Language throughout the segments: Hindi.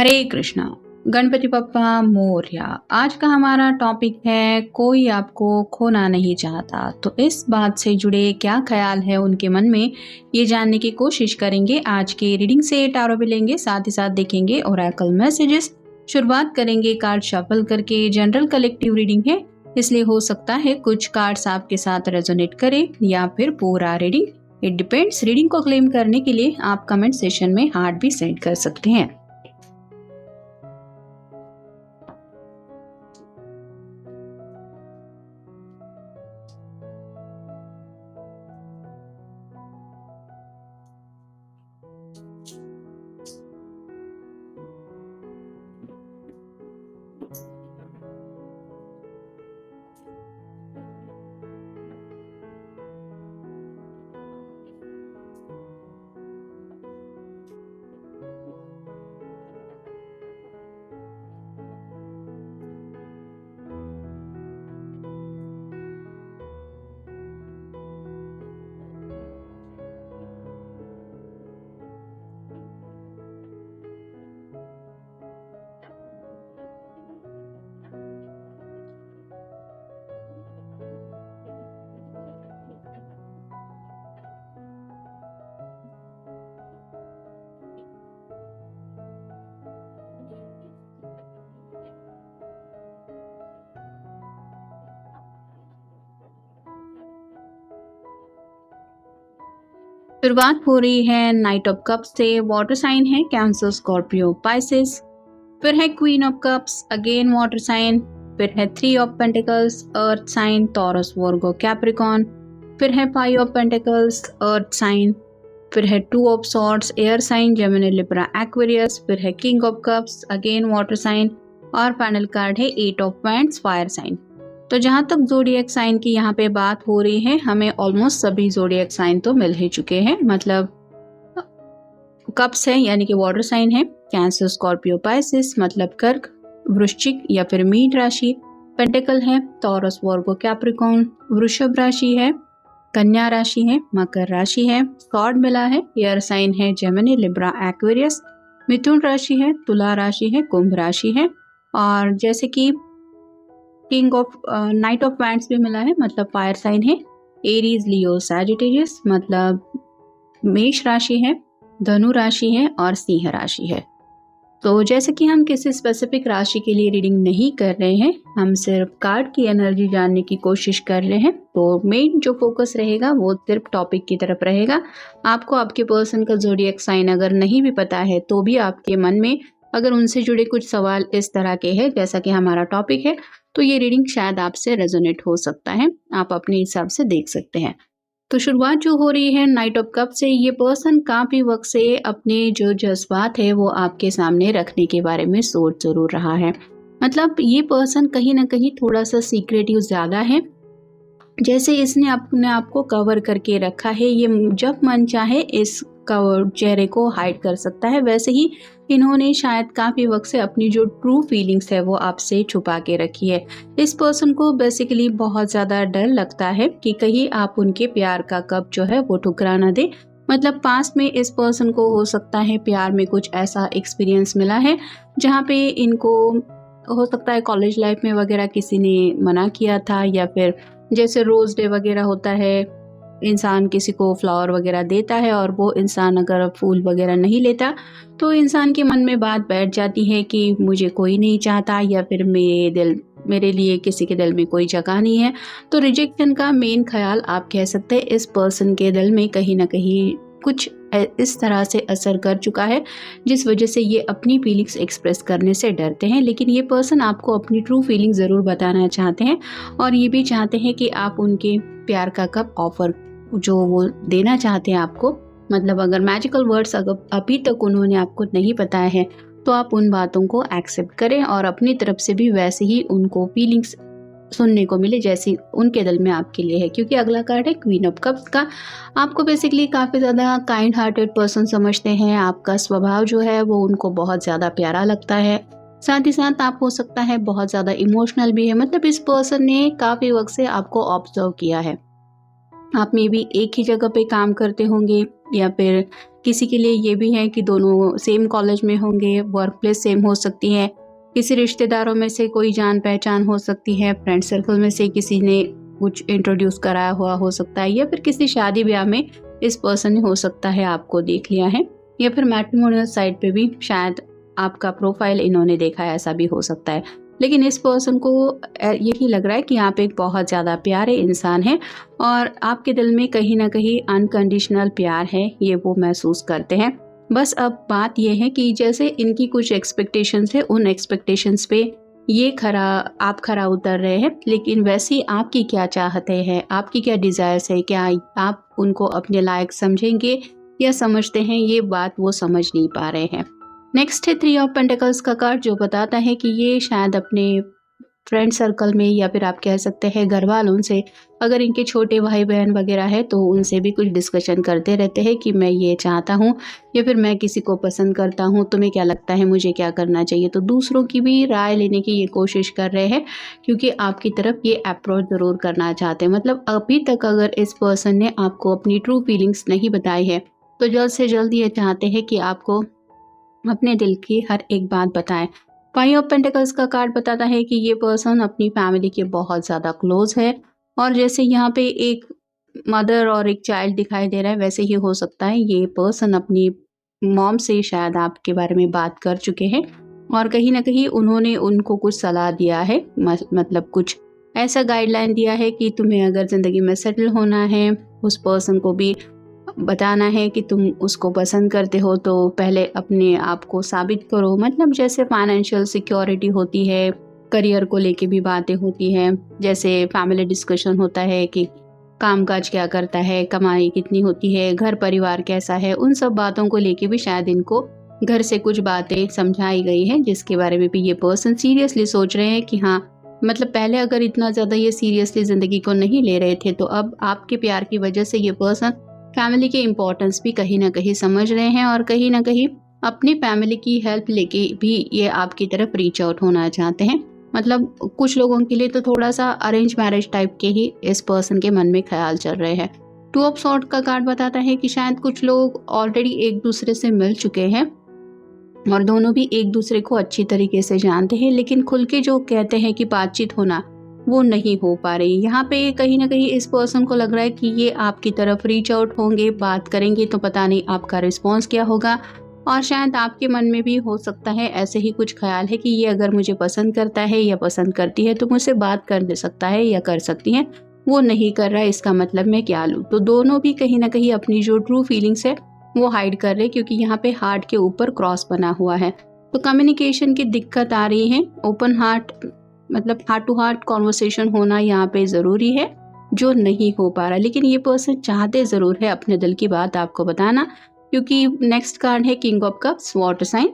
हरे कृष्णा। गणपति बप्पा मोरया। आज का हमारा टॉपिक है कोई आपको खोना नहीं चाहता। तो इस बात से जुड़े क्या ख्याल है उनके मन में, ये जानने की कोशिश करेंगे। आज के रीडिंग से टारो भी लेंगे, साथ ही साथ देखेंगे ओरेकल मैसेजेस। शुरुआत करेंगे कार्ड शफल करके। जनरल कलेक्टिव रीडिंग है, इसलिए हो सकता है कुछ कार्ड्स आपके साथ रेजोनेट करे या फिर पूरा रीडिंग, इट डिपेंड्स। रीडिंग को क्लेम करने के लिए आप कमेंट सेशन में हार्ट भी सेंड कर सकते हैं। शुरुआत हो रही है नाइट ऑफ कप्स से। वाटर साइन है कैंसर, स्कॉर्पियो, पाइसेस। फिर है queen of cups, again water sign. फिर है three of pentacles, earth sign, Taurus, Virgo, Capricorn. फिर है five of pentacles, earth sign. फिर है two of swords, air sign, Gemini, Libra, Aquarius. फिर है king of cups, again water sign. और फाइनल कार्ड है eight of wands, fire sign. तो जहाँ तक जोडिएक साइन की यहाँ पे बात हो रही है, हमें ऑलमोस्ट सभी जोडिएक साइन तो मिल ही चुके हैं। मतलब कप्स है यानी कि वाटर साइन है, कैंसर, स्कॉर्पियो, पाइसेस मतलब कर्क, वृश्चिक या फिर मीन राशि। पेंटिकल है टॉरस, वर्गो, कैप्रिकॉन। वृषभ राशि है, कन्या राशि है, मकर राशि है। सॉर्ड मिला है, एयर साइन है, जेमिनी, लिब्रा, एक्वेरियस। मिथुन राशि है, तुला राशि है, कुंभ राशि है। और जैसे कि king of night of wands भी मिला है, मतलब फायर साइन है, एरीज, लियो, सैजिटेरियस मतलब मेष राशि है, धनु राशि है और सिंह राशि है। तो जैसे कि हम किसी स्पेसिफिक राशि के लिए रीडिंग नहीं कर रहे हैं, हम सिर्फ कार्ड की एनर्जी जानने की कोशिश कर रहे हैं। तो मेन जो फोकस रहेगा वो सिर्फ टॉपिक की तरफ रहेगा। आपको आपके पर्सन का ज़ोडिएक साइन अगर नहीं भी पता है तो भी आपके मन में अगर उनसे जुड़े कुछ सवाल इस तरह के हैं जैसा कि हमारा टॉपिक है, तो ये रीडिंग शायद आपसे रेजोनेट हो सकता है। आप अपने हिसाब से देख सकते हैं। तो शुरुआत जो हो रही है नाइट ऑफ कप से, ये पर्सन काफ़ी वक्त से अपने जो जज्बात है वो आपके सामने रखने के बारे में सोच जरूर रहा है। मतलब ये पर्सन कहीं ना कहीं थोड़ा सा सीक्रेटिव ज़्यादा है। जैसे इसने अपने आप को कवर करके रखा है, ये जब मन चाहे इस चेहरे को हाइड कर सकता है, वैसे ही इन्होंने शायद काफ़ी वक्त से अपनी जो ट्रू फीलिंग्स है वो आपसे छुपा के रखी है। इस पर्सन को बेसिकली बहुत ज़्यादा डर लगता है कि कहीं आप उनके प्यार का कप जो है वो ठुकरा ना दे। मतलब पास्ट में इस पर्सन को हो सकता है प्यार में कुछ ऐसा एक्सपीरियंस मिला है जहाँ पे इनको हो सकता है कॉलेज लाइफ में वगैरह किसी ने मना किया था, या फिर जैसे रोज़ डे वगैरह होता है, इंसान किसी को फ्लावर वगैरह देता है और वो इंसान अगर फूल वगैरह नहीं लेता तो इंसान के मन में बात बैठ जाती है कि मुझे कोई नहीं चाहता, या फिर मेरे लिए किसी के दिल में कोई जगह नहीं है। तो रिजेक्शन का मेन ख्याल आप कह सकते हैं इस पर्सन के दिल में कहीं ना कहीं कुछ इस तरह से असर कर चुका है जिस वजह से ये अपनी फीलिंग्स एक्सप्रेस करने से डरते हैं। लेकिन ये पर्सन आपको अपनी ट्रू फीलिंग ज़रूर बताना चाहते हैं और ये भी चाहते हैं कि आप उनके प्यार का कप ऑफर जो वो देना चाहते हैं आपको, मतलब अगर मैजिकल वर्ड्स अगर अभी तक उन्होंने आपको नहीं बताया है तो आप उन बातों को एक्सेप्ट करें और अपनी तरफ से भी वैसे ही उनको फीलिंग्स सुनने को मिले जैसी उनके दिल में आपके लिए है। क्योंकि अगला कार्ड है क्वीन ऑफ कप्स का। आपको बेसिकली काफ़ी ज़्यादा काइंड हार्टेड पर्सन समझते हैं। आपका स्वभाव जो है वो उनको बहुत ज़्यादा प्यारा लगता है। साथ ही साथ आप हो सकता है बहुत ज़्यादा इमोशनल भी है। मतलब इस पर्सन ने काफ़ी वक्त से आपको ऑब्जर्व किया है। आप में भी एक ही जगह पे काम करते होंगे या फिर किसी के लिए ये भी है कि दोनों सेम कॉलेज में होंगे, वर्क प्लेस सेम हो सकती है, किसी रिश्तेदारों में से कोई जान पहचान हो सकती है, फ्रेंड सर्कल में से किसी ने कुछ इंट्रोड्यूस कराया हुआ हो सकता है, या फिर किसी शादी ब्याह में इस पर्सन ने हो सकता है आपको देख लिया है, या फिर मैट्रिमोनियल साइट पे भी शायद आपका प्रोफाइल इन्होंने देखा है, ऐसा भी हो सकता है। लेकिन इस पर्सन को यही लग रहा है कि आप एक बहुत ज़्यादा प्यारे इंसान हैं और आपके दिल में कहीं ना कहीं अनकंडीशनल प्यार है, ये वो महसूस करते हैं। बस अब बात यह है कि जैसे इनकी कुछ एक्सपेक्टेशंस है, उन एक्सपेक्टेशंस पे आप खरा उतर रहे हैं, लेकिन वैसे आपकी क्या चाहते हैं, आपकी क्या डिज़ायर्स है, क्या आप उनको अपने लायक समझेंगे या समझते हैं, ये बात वो समझ नहीं पा रहे हैं। नेक्स्ट है 3 ऑफ पेंटिकल्स का कार्ड, जो बताता है कि ये शायद अपने फ्रेंड सर्कल में या फिर आप कह सकते हैं घर वालों से, अगर इनके छोटे भाई बहन वगैरह है तो उनसे भी कुछ डिस्कशन करते रहते हैं कि मैं ये चाहता हूँ या फिर मैं किसी को पसंद करता हूँ, तुम्हें क्या लगता है, मुझे क्या करना चाहिए। तो दूसरों की भी राय लेने की ये कोशिश कर रहे हैं, क्योंकि आपकी तरफ ये अप्रोच ज़रूर करना चाहते हैं। मतलब अभी तक अगर इस पर्सन ने आपको अपनी ट्रू फीलिंग्स नहीं बताई है तो जल्द से जल्द ये चाहते हैं कि आपको अपने दिल की हर एक बात बताएं। 5 ऑफ पेंटिकल्स का कार्ड बताता है कि ये पर्सन अपनी फैमिली के बहुत ज़्यादा क्लोज है, और जैसे यहाँ पे एक मदर और एक चाइल्ड दिखाई दे रहा है, वैसे ही हो सकता है ये पर्सन अपनी मॉम से शायद आपके बारे में बात कर चुके हैं और कहीं ना कहीं उन्होंने उनको कुछ सलाह दिया है, मतलब कुछ ऐसा गाइडलाइन दिया है कि तुम्हें अगर ज़िंदगी में सेटल होना है, उस पर्सन को भी बताना है कि तुम उसको पसंद करते हो, तो पहले अपने आप को साबित करो। मतलब जैसे फाइनेंशियल सिक्योरिटी होती है, करियर को लेके भी बातें होती हैं, जैसे फैमिली डिस्कशन होता है कि कामकाज क्या करता है, कमाई कितनी होती है, घर परिवार कैसा है, उन सब बातों को लेके भी शायद इनको घर से कुछ बातें समझाई गई है, जिसके बारे में भी ये पर्सन सीरियसली सोच रहे हैं कि हाँ, मतलब पहले अगर इतना ज़्यादा ये सीरियसली ज़िंदगी को नहीं ले रहे थे, तो अब आपके प्यार की वजह से ये पर्सन फैमिली के इम्पोर्टेंस भी कहीं ना कहीं समझ रहे हैं और कहीं ना कहीं अपनी फैमिली की हेल्प लेके भी ये आपकी तरफ रीच आउट होना चाहते हैं। मतलब कुछ लोगों के लिए तो थोड़ा सा अरेंज मैरिज टाइप के ही इस पर्सन के मन में ख्याल चल रहे हैं। 2 ऑफ सॉर्ड का कार्ड बताता है कि शायद कुछ लोग ऑलरेडी एक दूसरे से मिल चुके हैं और दोनों भी एक दूसरे को अच्छी तरीके से जानते हैं, लेकिन खुल के जो कहते हैं कि बातचीत होना, वो नहीं हो पा रही। यहाँ पे कहीं ना कहीं इस पर्सन को लग रहा है कि ये आपकी तरफ रीच आउट होंगे, बात करेंगे, तो पता नहीं आपका रिस्पॉन्स क्या होगा। और शायद आपके मन में भी हो सकता है ऐसे ही कुछ ख्याल है कि ये अगर मुझे पसंद करता है या पसंद करती है तो मुझसे बात कर सकता है या कर सकती है, वो नहीं कर रहा है, इसका मतलब मैं क्या लूँ। तो दोनों भी कहीं ना कहीं अपनी जो ट्रू फीलिंग्स है वो हाइड कर रहे, क्योंकि यहाँ पे हार्ट के ऊपर क्रॉस बना हुआ है। तो कम्युनिकेशन की दिक्कत आ रही है। ओपन हार्ट, मतलब हार्ट टू हार्ट कॉन्वर्सेशन होना यहाँ पे ज़रूरी है, जो नहीं हो पा रहा। लेकिन ये पर्सन चाहते ज़रूर है अपने दिल की बात आपको बताना, क्योंकि नेक्स्ट कार्ड है king of cups, water sign.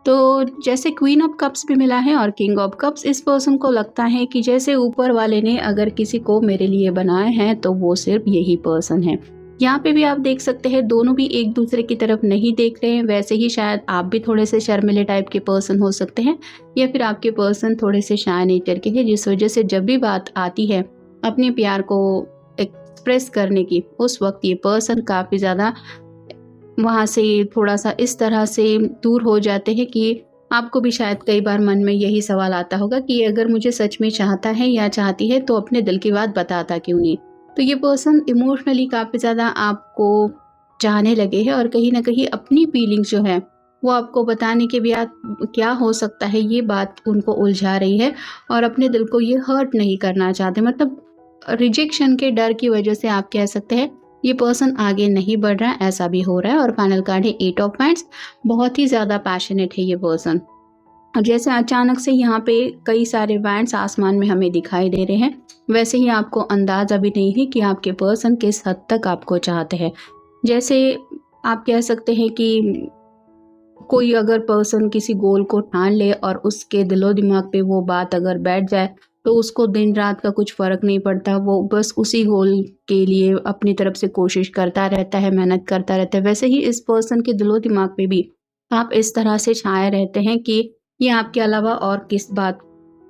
तो जैसे क्वीन ऑफ कप्स भी मिला है और किंग ऑफ कप्स, इस पर्सन को लगता है कि जैसे ऊपर वाले ने अगर किसी को मेरे लिए बनाए हैं तो वो सिर्फ यही पर्सन है। यहाँ पे भी आप देख सकते हैं दोनों भी एक दूसरे की तरफ नहीं देख रहे हैं। वैसे ही शायद आप भी थोड़े से शर्मिले टाइप के पर्सन हो सकते हैं, या फिर आपके पर्सन थोड़े से शाय नेचर के हैं, जिस वजह से जब भी बात आती है अपने प्यार को एक्सप्रेस करने की, उस वक्त ये पर्सन काफ़ी ज़्यादा वहाँ से थोड़ा सा इस तरह से दूर हो जाते हैं कि आपको भी शायद कई बार मन में यही सवाल आता होगा कि अगर मुझे सच में चाहता है या चाहती है तो अपने दिल की बात बताता क्यों नहीं। तो ये पर्सन इमोशनली काफ़ी ज़्यादा आपको चाहने लगे हैं और कहीं ना कहीं अपनी फीलिंग्स जो है वो आपको बताने के बाद क्या हो सकता है, ये बात उनको उलझा रही है और अपने दिल को ये हर्ट नहीं करना चाहते। मतलब रिजेक्शन के डर की वजह से आप कह सकते हैं ये पर्सन आगे नहीं बढ़ रहा है, ऐसा भी हो रहा है। और फाइनल कार्ड है 8 ऑफ वांड्स। बहुत ही ज़्यादा पैशनेट है ये पर्सन। और जैसे अचानक से यहाँ पे कई सारे वैंड्स आसमान में हमें दिखाई दे रहे हैं, वैसे ही आपको अंदाज़ा भी नहीं है कि आपके पर्सन किस हद तक आपको चाहते हैं। जैसे आप कह सकते हैं कि कोई अगर पर्सन किसी गोल को ठान ले और उसके दिलो दिमाग पे वो बात अगर बैठ जाए तो उसको दिन रात का कुछ फ़र्क नहीं पड़ता, वो बस उसी गोल के लिए अपनी तरफ से कोशिश करता रहता है, मेहनत करता रहता है। वैसे ही इस पर्सन के दिलो दिमाग पे भी आप इस तरह से छाए रहते हैं कि ये आपके अलावा और किस बात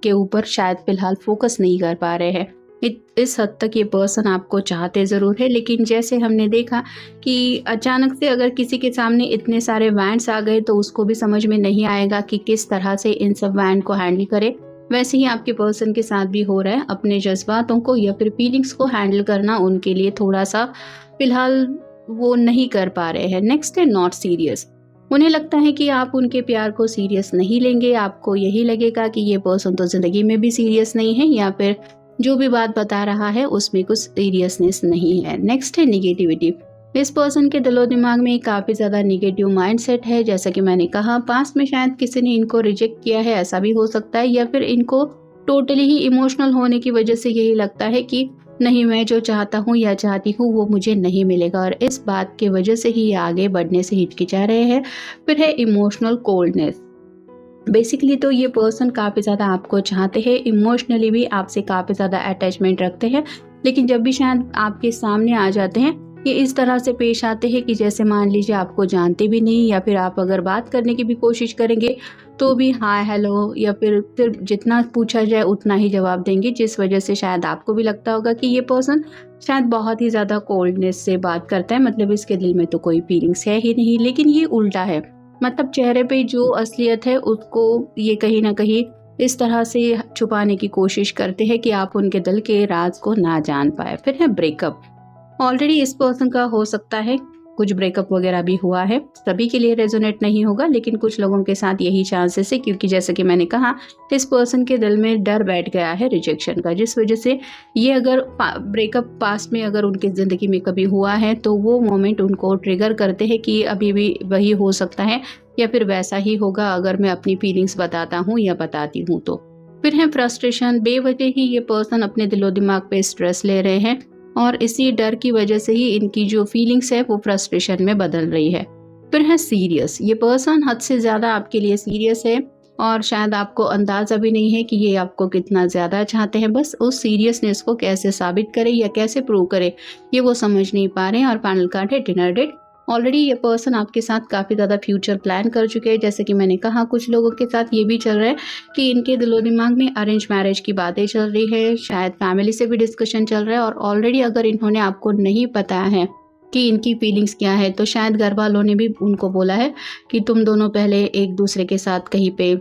के ऊपर शायद फ़िलहाल फोकस नहीं कर पा रहे हैं। इस हद तक ये पर्सन आपको चाहते ज़रूर है, लेकिन जैसे हमने देखा कि अचानक से अगर किसी के सामने इतने सारे वैंड्स आ गए तो उसको भी समझ में नहीं आएगा कि किस तरह से इन सब वैंड को हैंडल करे। वैसे ही आपके पर्सन के साथ भी हो रहा है, अपने जज्बातों को या फिर फीलिंग्स को हैंडल करना उनके लिए थोड़ा सा फिलहाल वो नहीं कर पा रहे हैं। नेक्स्ट है नॉट सीरियस। उन्हें लगता है कि आप उनके प्यार को सीरियस नहीं लेंगे, आपको यही लगेगा कि ये पर्सन तो ज़िंदगी में भी सीरियस नहीं है, या फिर जो भी बात बता रहा है उसमें कुछ सीरियसनेस नहीं है। नेक्स्ट है निगेटिविटी। इस पर्सन के दिलो दिमाग में काफ़ी ज़्यादा निगेटिव माइंडसेट है। जैसा कि मैंने कहा, पास्ट में शायद किसी ने इनको रिजेक्ट किया है, ऐसा भी हो सकता है, या फिर इनको टोटली ही इमोशनल होने की वजह से यही लगता है कि नहीं, मैं जो चाहता हूँ या चाहती हूँ वो मुझे नहीं मिलेगा, और इस बात की वजह से ही ये आगे बढ़ने से हिचकिचा रहे हैं। फिर है इमोशनल कोल्डनेस। बेसिकली तो ये पर्सन काफ़ी ज़्यादा आपको चाहते हैं, इमोशनली भी आपसे काफ़ी ज़्यादा अटैचमेंट रखते हैं, लेकिन जब भी शायद आपके सामने आ जाते हैं ये इस तरह से पेश आते हैं कि जैसे मान लीजिए आपको जानते भी नहीं, या फिर आप अगर बात करने की भी कोशिश करेंगे तो भी हाय हेलो या फिर जितना पूछा जाए उतना ही जवाब देंगे, जिस वजह से शायद आपको भी लगता होगा कि ये पर्सन शायद बहुत ही ज़्यादा कोल्डनेस से बात करता है, मतलब इसके दिल में तो कोई फीलिंग्स है ही नहीं। लेकिन ये उल्टा है, मतलब चेहरे पे जो असलियत है उसको ये कहीं ना कहीं इस तरह से छुपाने की कोशिश करते हैं कि आप उनके दिल के राज को ना जान पाए। फिर है ब्रेकअप। ऑलरेडी इस पर्सन का हो सकता है कुछ ब्रेकअप वगैरह भी हुआ है, सभी के लिए रेजोनेट नहीं होगा, लेकिन कुछ लोगों के साथ यही चांसेस है, क्योंकि जैसे कि मैंने कहा इस पर्सन के दिल में डर बैठ गया है रिजेक्शन का, जिस वजह से ये अगर ब्रेकअप पास्ट में अगर उनकी ज़िंदगी में कभी हुआ है तो वो मोमेंट उनको ट्रिगर करते हैं कि अभी भी वही हो सकता है या फिर वैसा ही होगा अगर मैं अपनी फीलिंग्स बताता हूँ या बताती हूँ तो। फिर है फ्रस्ट्रेशन। बेवजह ही ये पर्सन अपने दिलो दिमाग पे स्ट्रेस ले रहे हैं, और इसी डर की वजह से ही इनकी जो फीलिंग्स है वो फ्रस्ट्रेशन में बदल रही है। फिर है सीरियस। ये पर्सन हद से ज़्यादा आपके लिए सीरियस है, और शायद आपको अंदाज़ा भी नहीं है कि ये आपको कितना ज़्यादा चाहते हैं। बस उस सीरियसनेस को कैसे साबित करें या कैसे प्रूव करें ये वो समझ नहीं पा रहे हैं। और फाइनल कार्ड है डिनर डेट। ऑलरेडी ये पर्सन आपके साथ काफ़ी ज़्यादा फ्यूचर प्लान कर चुके हैं। जैसे कि मैंने कहा कुछ लोगों के साथ ये भी चल रहा है कि इनके दिलो दिमाग में अरेंज मैरिज की बातें चल रही है, शायद फैमिली से भी डिस्कशन चल रहा है, और ऑलरेडी अगर इन्होंने आपको नहीं बताया है कि इनकी फीलिंग्स क्या है तो शायद घर वालों ने भी उनको बोला है कि तुम दोनों पहले एक दूसरे के साथ कहीं पे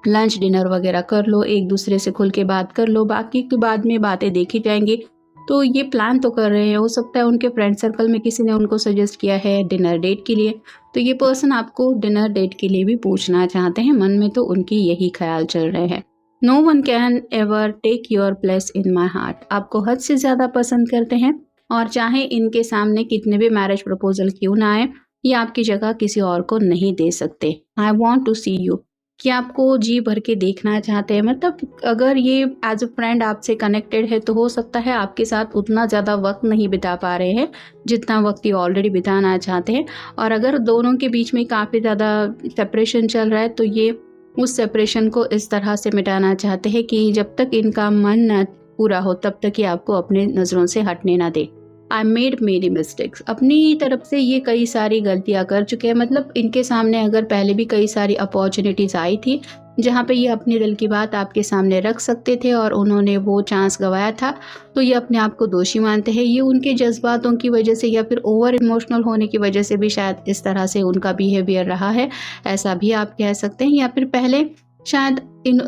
लंच डिनर वगैरह कर लो, एक दूसरे से खुल के बात कर लो, बाकी के बाद में बातें देखी जाएंगी। तो ये प्लान तो कर रहे हैं, हो सकता है उनके फ्रेंड सर्कल में किसी ने उनको सजेस्ट किया है डिनर डेट के लिए, तो ये पर्सन आपको डिनर डेट के लिए भी पूछना चाहते हैं। मन में तो उनकी यही ख्याल चल रहे हैं। No one can ever take your place in my heart. आपको हद से ज़्यादा पसंद करते हैं, और चाहे इनके सामने कितने भी मैरिज प्रपोजल क्यों ना आए, ये आपकी जगह किसी और को नहीं दे सकते। I want to see you, कि आपको जी भर के देखना चाहते हैं। मतलब अगर ये एज अ फ्रेंड आपसे कनेक्टेड है तो हो सकता है आपके साथ उतना ज़्यादा वक्त नहीं बिता पा रहे हैं जितना वक्त ये ऑलरेडी बिताना चाहते हैं। और अगर दोनों के बीच में काफ़ी ज़्यादा सेपरेशन चल रहा है तो ये उस सेपरेशन को इस तरह से मिटाना चाहते हैं कि जब तक इनका मन न पूरा हो तब तक ये आपको अपने नज़रों से हटने ना दे। I made many mistakes. अपनी तरफ से ये कई सारी गलतियां कर चुके हैं। मतलब इनके सामने अगर पहले भी कई सारी अपॉर्चुनिटीज़ आई थी जहाँ पे ये अपने दिल की बात आपके सामने रख सकते थे और उन्होंने वो चांस गंवाया था, तो ये अपने आप को दोषी मानते हैं। ये उनके जज्बातों की वजह से या फिर ओवर इमोशनल होने की वजह से भी शायद इस तरह से उनका बिहेवियर रहा है, ऐसा भी आप कह सकते हैं। या फिर पहले शायद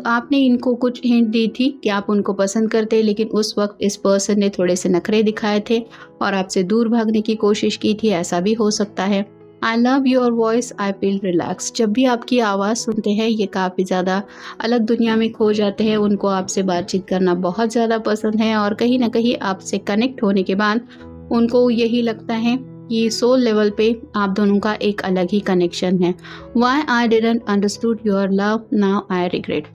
आपने इनको कुछ हिंट दी थी कि आप उनको पसंद करते हैं, लेकिन उस वक्त इस पर्सन ने थोड़े से नखरे दिखाए थे और आपसे दूर भागने की कोशिश की थी, ऐसा भी हो सकता है। I love your voice, I feel relax. जब भी आपकी आवाज़ सुनते हैं ये काफ़ी ज़्यादा अलग दुनिया में खो जाते हैं। उनको आपसे बातचीत करना बहुत ज़्यादा पसंद है, और कहीं ना कहीं आपसे कनेक्ट होने के बाद उनको यही लगता है कि सोल लेवल पे आप दोनों का एक अलग ही कनेक्शन है। Why I didn't understood your love, now I regret.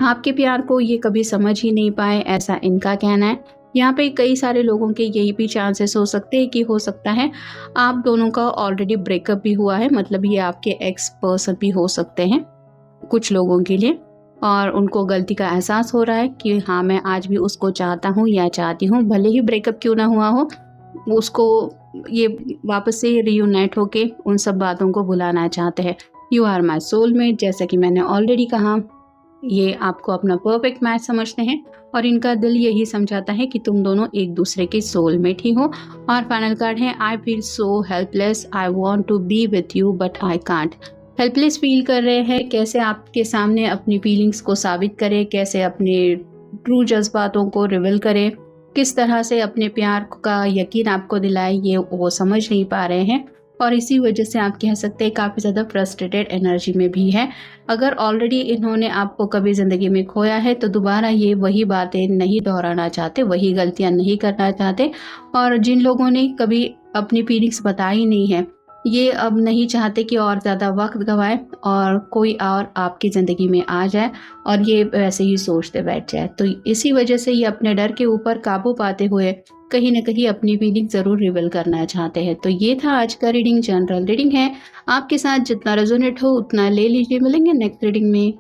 आपके प्यार को ये कभी समझ ही नहीं पाए, ऐसा इनका कहना है। यहाँ पे कई सारे लोगों के यही भी चांसेस हो सकते हैं कि हो सकता है आप दोनों का ऑलरेडी ब्रेकअप भी हुआ है, मतलब ये आपके एक्स पर्सन भी हो सकते हैं कुछ लोगों के लिए, और उनको गलती का एहसास हो रहा है कि हाँ मैं आज भी उसको चाहता हूँ या चाहती हूँ, भले ही ब्रेकअप क्यों ना हुआ हो, उसको ये वापस से रियूनाइट होके उन सब बातों को भुलाना चाहते हैं। You are my soulmate. जैसा कि मैंने ऑलरेडी कहा ये आपको अपना परफेक्ट मैच समझते हैं और इनका दिल यही समझाता है कि तुम दोनों एक दूसरे के सोलमेट ही हो। और फाइनल कार्ड है I feel so helpless, I want to be with you but I can't. Helpless feel कर रहे हैं, कैसे आपके सामने अपनी फीलिंग्स को साबित करें, कैसे अपने ट्रू जज्बातों को रिवील करें, किस तरह से अपने प्यार का यकीन आपको दिलाए, ये वो समझ नहीं पा रहे हैं। और इसी वजह से आप कह सकते हैं काफ़ी ज़्यादा फ्रस्ट्रेटेड एनर्जी में भी है। अगर ऑलरेडी इन्होंने आपको कभी ज़िंदगी में खोया है तो दोबारा ये वही बातें नहीं दोहराना चाहते, वही गलतियां नहीं करना चाहते। और जिन लोगों ने कभी अपनी फीलिंग्स बताई नहीं है, ये अब नहीं चाहते कि और ज़्यादा वक्त गवाए और कोई और आपकी ज़िंदगी में आ जाए और ये वैसे ही सोचते बैठ जाए। तो इसी वजह से ये अपने डर के ऊपर काबू पाते हुए कहीं न कहीं अपनी फीलिंग ज़रूर रिवील करना चाहते हैं। तो ये था आज का रीडिंग, जनरल रीडिंग है। आपके साथ जितना रेजोनेट हो उतना ले लीजिए। मिलेंगे नेक्स्ट रीडिंग में।